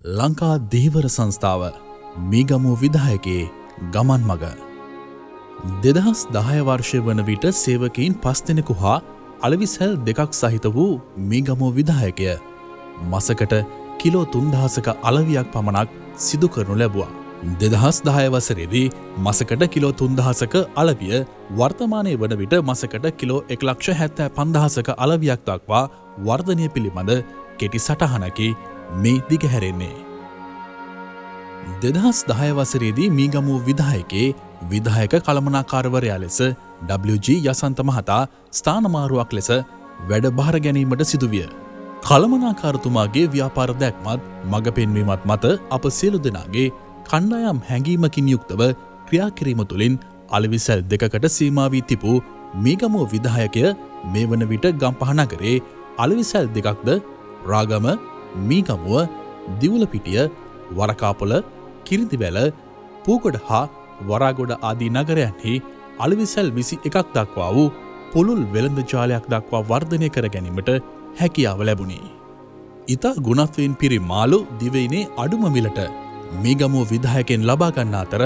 ලංකා ධීවර සංස්ථාව මීගමු විදායකයේ ගමන් මග 2010 වර්ෂය වන විට සේවකයින් 5 දෙනෙකු හා අලවිසැල් 2ක් සහිත වූ මීගමු විදායකය මසකට කිලෝ 3000ක අලවියක් පමණක් සිදු කරනු ලැබුවා. 2010 වසරේදී මසකට කිලෝ 3000ක අලවිය වර්තමානයේ වන විට මසකට කිලෝ 1,75,000ක අලවියක් දක්වා වර්ධනය පිළිබඳ කෙටි සටහනකි මේ දිගහැරෙන්නේ. 2010 වසරේදී මීගමු විදායකයේ විදායක කළමනාකාරවරයා ලෙස WG යසන්ත මහතා ස්ථානමාරුවක් ලෙස වැඩ බාර ගැනීමට සිදුවිය. කළමනාකාරතුමාගේ ව්‍යාපාර දැක්මත් මඟ පෙන්වීමත් මත අප සියලු දෙනාගේ කණ්ඩායම් හැඟීමකින් යුක්තව ක්‍රියා කිරීම තුළින් අලවිසැල් 2කට සීමා වී තිබූ මීගමු විදායකය මේ වන විට ගම්පහ නගරේ අලවිසැල් 2ක්ද රාගම මීගමුව දිවුලපිටිය වරකාපොළ කිරිඳිවැල පූගොඩ හා වරාගොඩ ආදී නගරයන්හි අලවිසැල් 21ක් දක්වා වූ පුළුල් වෙළඳ ජාලයක් දක්වා වර්ධනය කර ගැනීමට හැකියාව ලැබුණි. ඉතා ගුණත්වයෙන් පිරි මාළු දිවයිනේ අඩුම මිලට මීගමුව විදායකෙන් ලබා ගන්නා අතර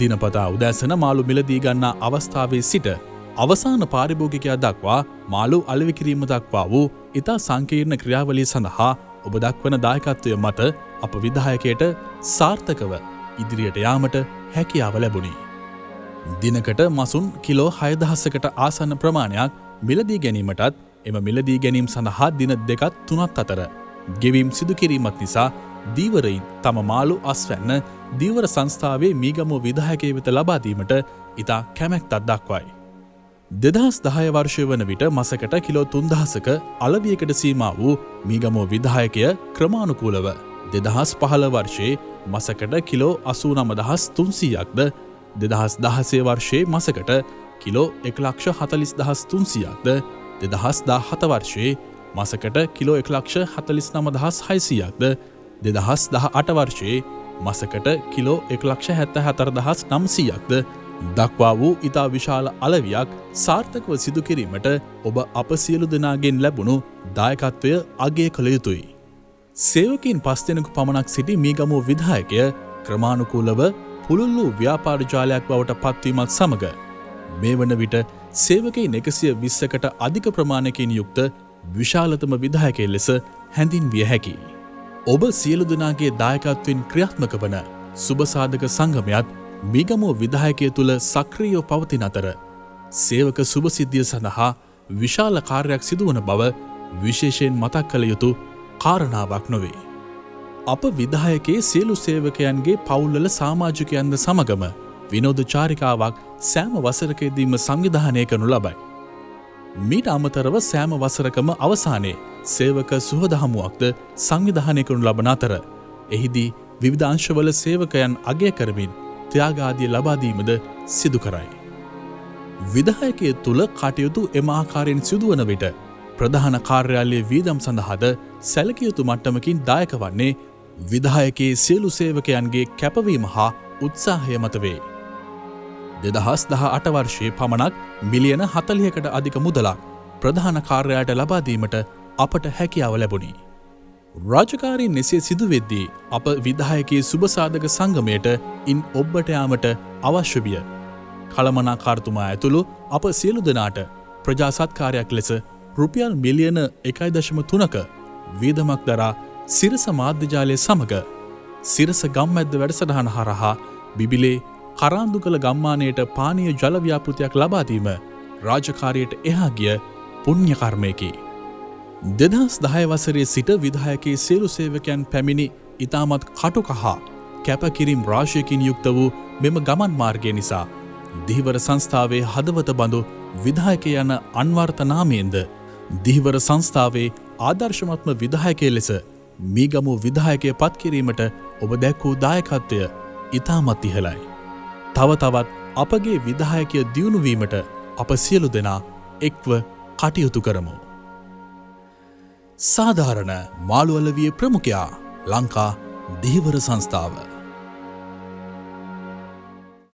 දිනපතා උදෑසන මාළු මිලදී ගන්නා අවස්ථාවේ සිට අවසාන පාරිභෝගිකයා දක්වා මාළු අලෙවි කිරීම දක්වා වූ ඉතා සංකීර්ණ ක්‍රියාවලිය සඳහා ඔබ දක්වන දායකත්වය මත අප විදායකයට සාර්ථකව ඉදිරියට යාමට හැකියාව ලැබුණි. දිනකට මසුන් කිලෝ 6000කට ආසන්න ප්‍රමාණයක් මිලදී ගැනීමටත් එම මිලදී ගැනීම සඳහා දින 2-3 අතර ගෙවීම් සිදු කිරීමත් නිසා දීවරයින් තම මාළු අස්වැන්න දීවර සංස්ථාවේ මීගමුව විදායකය වෙත ලබා දීමට ඉතා කැමැත්තක් දක්වයි. 2010 වර්ෂය වන විට මසකට කිලෝ 3000ක අලවියකට සීමා වූ මීගමුව විදායකය ක්‍රමානුකූලව 2015 වර්ෂයේ මසකට කිලෝ 89300ක්ද 2016 වර්ෂයේ මසකට කිලෝ 1,40,300ක්ද 2017 වර්ෂයේ මසකට කිලෝ 1,49,600ක්ද 2018 වර්ෂයේ මසකට කිලෝ 1,74,900ක්ද දක්වා වූ ඉතා විශාල අලවියක් සාර්ථකව සිදු කිරීමට ඔබ අප සියලු දෙනාගෙන් ලැබුණු දායකත්වය අගය කළ යුතුයි. සේවකයින් 5 දෙනෙකු පමණක් සිටි මීගමුව විදායකය ක්‍රමානුකූලව පුළුල් වූ ව්‍යාපාර ජාලයක් බවට පත්වීමත් සමග මේ වන විට සේවකයින් 120කට අධික ප්‍රමාණයකින් යුක්ත විශාලතම විදායකයෙක් ලෙස හැඳින්විය හැකියි. ඔබ සියලු දෙනාගේ දායකත්වයෙන් ක්‍රියාත්මක වන සුබසාධක සංගමයත් මීගමුව විදායකය තුළ සක්‍රියව පවතින අතර සේවක සුබසිද්ධිය සඳහා විශාල කාර්යයක් සිදුවන බව විශේෂයෙන් මතක් කළ යුතු කාරණාවක් නොවේ. අප විදායකයේ සියලු සේවකයන්ගේ පවුල්වල සමාජිකයන්ද සමගම විනෝද චාරිකාවක් සෑම වසරකදීම සංවිධානය කරනු ලබයි. මීට අමතරව සෑම වසරකම අවසානයේ සේවක සුවදහමුවක්ද සංවිධානය කරනු ලබන අතර එහිදී විවිධ අංශවල සේවකයන් අගය කරමින් ත්‍යාගාදිය ලබා දීමද සිදු කරයි. විදායකය තුළ කටයුතු එම ආකාරයෙන් සිදුවන විට ප්‍රධාන කාර්යාලයේ වියදම් සඳහාද සැලකිය යුතු මට්ටමකින් දායක වන්නේ විදායකයේ සියලු සේවකයන්ගේ කැපවීම හා උත්සාහය මත වේ. 2018 වර්ෂයේ පමණක් මිලියන 40කට අධික මුදලක් ප්‍රධාන කාර්යාලයට ලබා දීමට අපට හැකියාව ලැබුණි. රාජකාරීන් එසේ සිදුවෙද්දී අප විදායකයේ සුබසාධක සංගමයට ඉන් ඔබට යාමට අවශ්‍ය විය. කළමනාකාරතුමා ඇතුළු අප සියලු දෙනාට ප්‍රජා සත්කාරයක් ලෙස රුපියල් මිලියන 1.3ක වියදමක් දරා සිරස මාධ්‍යජාලය සමග සිරස ගම්මැද්ද වැඩසටහන හරහා බිබිලේ කරාන්දුකල ගම්මානයට පානීය ජල ව්‍යාපෘතියක් ලබා දීම රාජකාරියට එහා ගිය පුණ්‍ය කර්මයකි. 2010 වසරේ සිට විදායකයේ සියලු සේවකයන් පැමිණි ඉතාමත් කටුක හා කැපකිරීම් රාශියකින් යුක්ත වූ මෙම ගමන් මාර්ගය නිසා ධීවර සංස්ථාවේ හදවත බඳු විදායක යන අන්වර්ථ නාමයෙන්ද ධීවර සංස්ථාවේ ආදර්ශමත්ම විදායකය ලෙස මීගමුව විදායකය පත් කිරීමට ඔබ දැක්වූ දායකත්වය ඉතාමත් ඉහළයි. තව තවත් අපගේ විදායකය දියුණු වීමට අප සියලු දෙනා එක්ව කටයුතු කරමු. සාධාරණ මාළු අලවියේ ප්‍රමුඛයා ලංකා ධීවර සංස්ථාව.